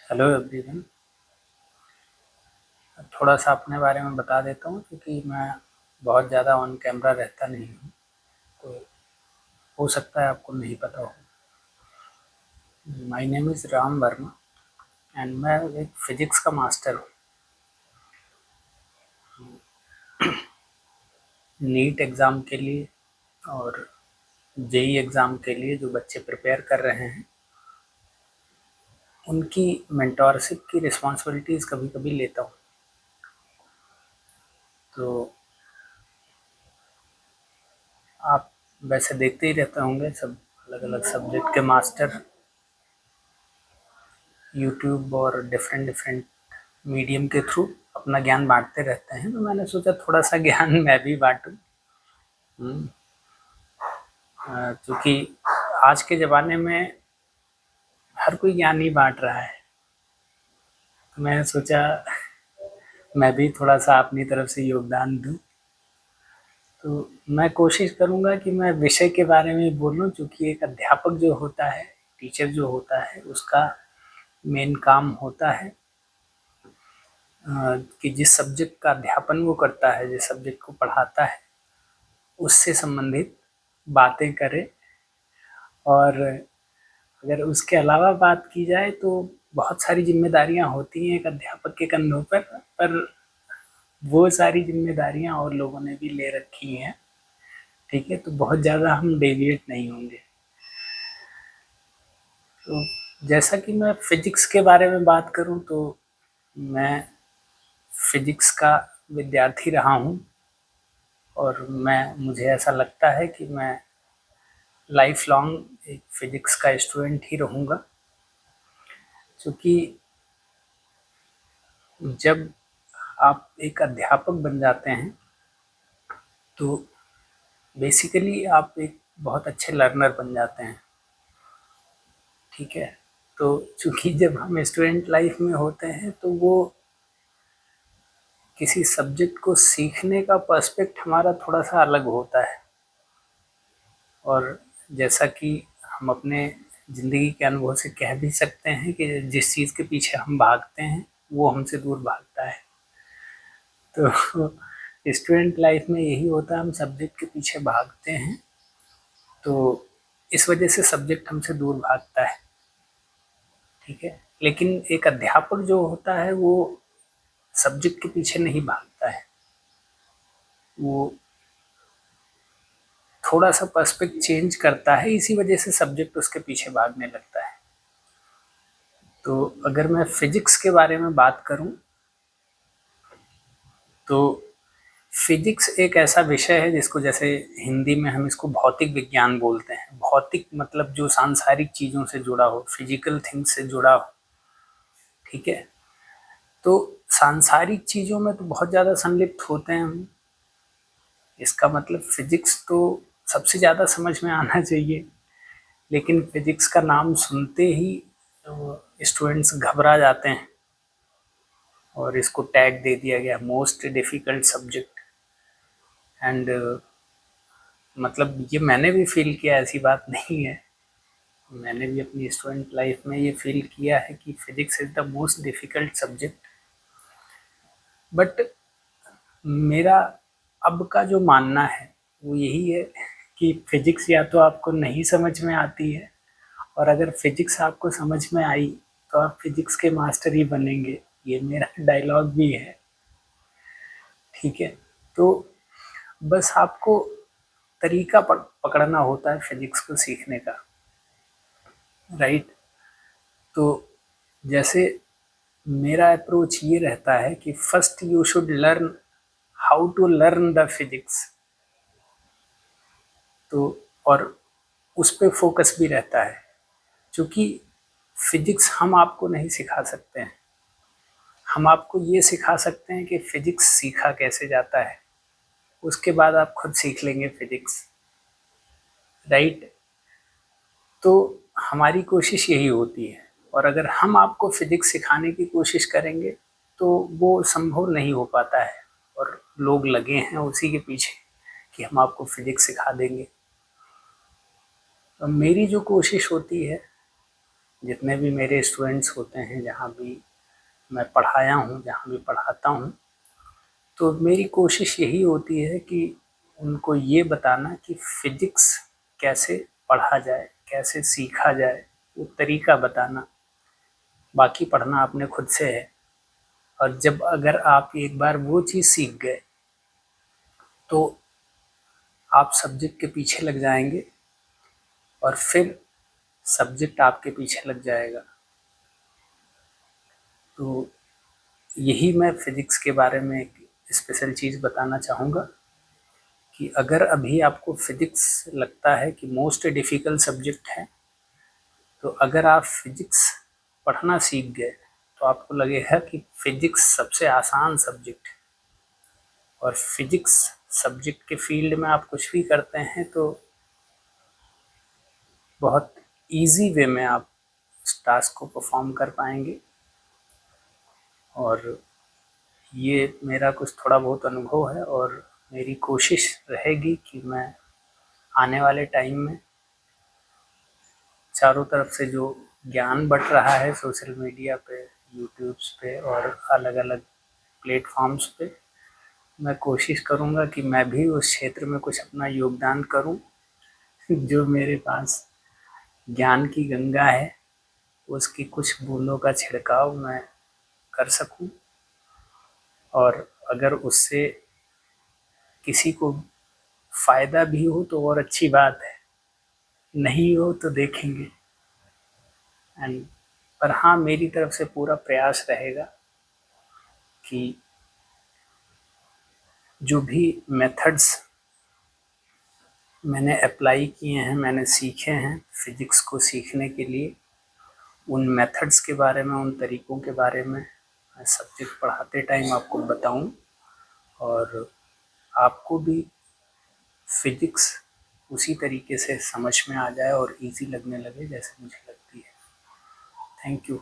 Hello everyone. थोड़ा सा अपने बारे में बता देता हूँ क्योंकि मैं बहुत ज़्यादा ऑन कैमरा रहता नहीं हूँ, तो हो सकता है आपको नहीं पता हो। My name is Ram Verma and मैं एक फ़िज़िक्स का मास्टर हूँ। नीट एग्ज़ाम के लिए और जेई एग्ज़ाम के लिए जो बच्चे प्रिपेयर कर रहे हैं, उनकी मेंटरशिप की रिस्पॉन्सिबिलिटीज़ कभी-कभी लेता हूँ। तो आप वैसे देखते ही रहते होंगे सब अलग-अलग सब्जेक्ट के मास्टर यूट्यूब और डिफरेंट मीडियम के थ्रू अपना ज्ञान बांटते रहते हैं, तो मैंने सोचा थोड़ा सा ज्ञान मैं भी बांटूं। क्योंकि आज के ज़माने में हर कोई ज्ञान ही बांट रहा है, तो मैंने सोचा मैं भी थोड़ा सा अपनी तरफ से योगदान दूं। तो मैं कोशिश करूंगा कि मैं विषय के बारे में बोलूं, क्योंकि एक अध्यापक जो होता है, टीचर जो होता है, उसका मेन काम होता है कि जिस सब्जेक्ट का अध्यापन वो करता है, जिस सब्जेक्ट को पढ़ाता है, उससे संबंधित बातें करे। और अगर उसके अलावा बात की जाए तो बहुत सारी जिम्मेदारियां होती हैं एक अध्यापक के कंधों पर वो सारी जिम्मेदारियां और लोगों ने भी ले रखी हैं। ठीक है, तो बहुत ज़्यादा हम डेविएट नहीं होंगे। तो जैसा कि मैं फिजिक्स के बारे में बात करूं, तो मैं फिजिक्स का विद्यार्थी रहा हूं और मुझे ऐसा लगता है कि मैं लाइफ लॉन्ग एक फिजिक्स का स्टूडेंट ही रहूँगा। क्योंकि जब आप एक अध्यापक बन जाते हैं तो बेसिकली आप एक बहुत अच्छे लर्नर बन जाते हैं। ठीक है, तो चूँकि जब हम स्टूडेंट लाइफ में होते हैं तो वो किसी सब्जेक्ट को सीखने का पर्सपेक्ट हमारा थोड़ा सा अलग होता है। और जैसा कि हम अपने ज़िंदगी के अनुभव से कह भी सकते हैं कि जिस चीज़ के पीछे हम भागते हैं वो हमसे दूर भागता है। तो स्टूडेंट लाइफ में यही होता है, हम सब्जेक्ट के पीछे भागते हैं, तो इस वजह से सब्जेक्ट हमसे दूर भागता है। ठीक है, लेकिन एक अध्यापक जो होता है वो सब्जेक्ट के पीछे नहीं भागता है, वो थोड़ा सा पर्सपेक्ट चेंज करता है, इसी वजह से सब्जेक्ट उसके पीछे भागने लगता है। तो अगर मैं फिजिक्स के बारे में बात करूं, तो फिजिक्स एक ऐसा विषय है जिसको जैसे हिंदी में हम इसको भौतिक विज्ञान बोलते हैं। भौतिक मतलब जो सांसारिक चीज़ों से जुड़ा हो, फिजिकल थिंग्स से जुड़ा हो। ठीक है, तो सांसारिक चीज़ों में तो बहुत ज़्यादा संलिप्त होते हैं हम। इसका मतलब फिजिक्स तो सबसे ज़्यादा समझ में आना चाहिए, लेकिन फिजिक्स का नाम सुनते ही स्टूडेंट्स घबरा जाते हैं और इसको टैग दे दिया गया मोस्ट डिफ़िकल्ट सब्जेक्ट। एंड मतलब ये मैंने भी फील किया, ऐसी बात नहीं है। मैंने भी अपनी स्टूडेंट लाइफ में ये फील किया है कि physics is the most difficult subject. But मेरा अब का जो मानना है वो यही है कि फिजिक्स या तो आपको नहीं समझ में आती है, और अगर फिजिक्स आपको समझ में आई तो आप फिजिक्स के मास्टर ही बनेंगे। ये मेरा डायलॉग भी है। ठीक है, तो बस आपको तरीका पकड़ना होता है फिजिक्स को सीखने का, राइट। तो जैसे मेरा अप्रोच ये रहता है कि first you should learn how to learn the physics. तो और उस पे फोकस भी रहता है, क्योंकि फिजिक्स हम आपको नहीं सिखा सकते हैं। हम आपको ये सिखा सकते हैं कि फिजिक्स सीखा कैसे जाता है, उसके बाद आप खुद सीख लेंगे फिजिक्स, राइट। तो हमारी कोशिश यही होती है, और अगर हम आपको फिजिक्स सिखाने की कोशिश करेंगे तो वो संभव नहीं हो पाता है, और लोग लगे हैं उसी के पीछे कि हम आपको फिजिक्स सिखा देंगे। तो मेरी जो कोशिश होती है जितने भी मेरे स्टूडेंट्स होते हैं, जहाँ भी मैं पढ़ाया हूँ, जहाँ भी पढ़ाता हूँ, तो मेरी कोशिश यही होती है कि उनको ये बताना कि फ़िज़िक्स कैसे पढ़ा जाए, कैसे सीखा जाए, वो तरीका बताना। बाकी पढ़ना अपने खुद से है, और जब अगर आप एक बार वो चीज़ सीख गए तो आप सब्जेक्ट के पीछे लग जाएंगे और फिर सब्जेक्ट आपके पीछे लग जाएगा। तो यही मैं फ़िज़िक्स के बारे में एक स्पेशल चीज़ बताना चाहूँगा कि अगर अभी आपको फ़िज़िक्स लगता है कि मोस्ट डिफ़िकल्ट सब्जेक्ट है, तो अगर आप फ़िज़िक्स पढ़ना सीख गए तो आपको लगेगा कि फ़िज़िक्स सबसे आसान सब्जेक्ट है। और फ़िज़िक्स सब्जेक्ट के फील्ड में आप कुछ भी करते हैं तो बहुत ईज़ी वे में आप उस टास्क को परफॉर्म कर पाएंगे। और ये मेरा कुछ थोड़ा बहुत अनुभव है, और मेरी कोशिश रहेगी कि मैं आने वाले टाइम में चारों तरफ से जो ज्ञान बढ़ रहा है सोशल मीडिया पे, यूट्यूब्स पे और अलग अलग प्लेटफॉर्म्स पे, मैं कोशिश करूँगा कि मैं भी उस क्षेत्र में कुछ अपना योगदान करूँ। जो मेरे पास ज्ञान की गंगा है उसकी कुछ बूंदों का छिड़काव मैं कर सकूं, और अगर उससे किसी को फ़ायदा भी हो तो और अच्छी बात है, नहीं हो तो देखेंगे। एंड पर हाँ, मेरी तरफ से पूरा प्रयास रहेगा कि जो भी मेथड्स मैंने अप्लाई किए हैं, मैंने सीखे हैं फ़िज़िक्स को सीखने के लिए, उन मेथड्स के बारे में, उन तरीक़ों के बारे में मैं सब्जेक्ट पढ़ाते टाइम आपको बताऊं, और आपको भी फ़िज़िक्स उसी तरीके से समझ में आ जाए और इजी लगने लगे जैसे मुझे लगती है। Thank you.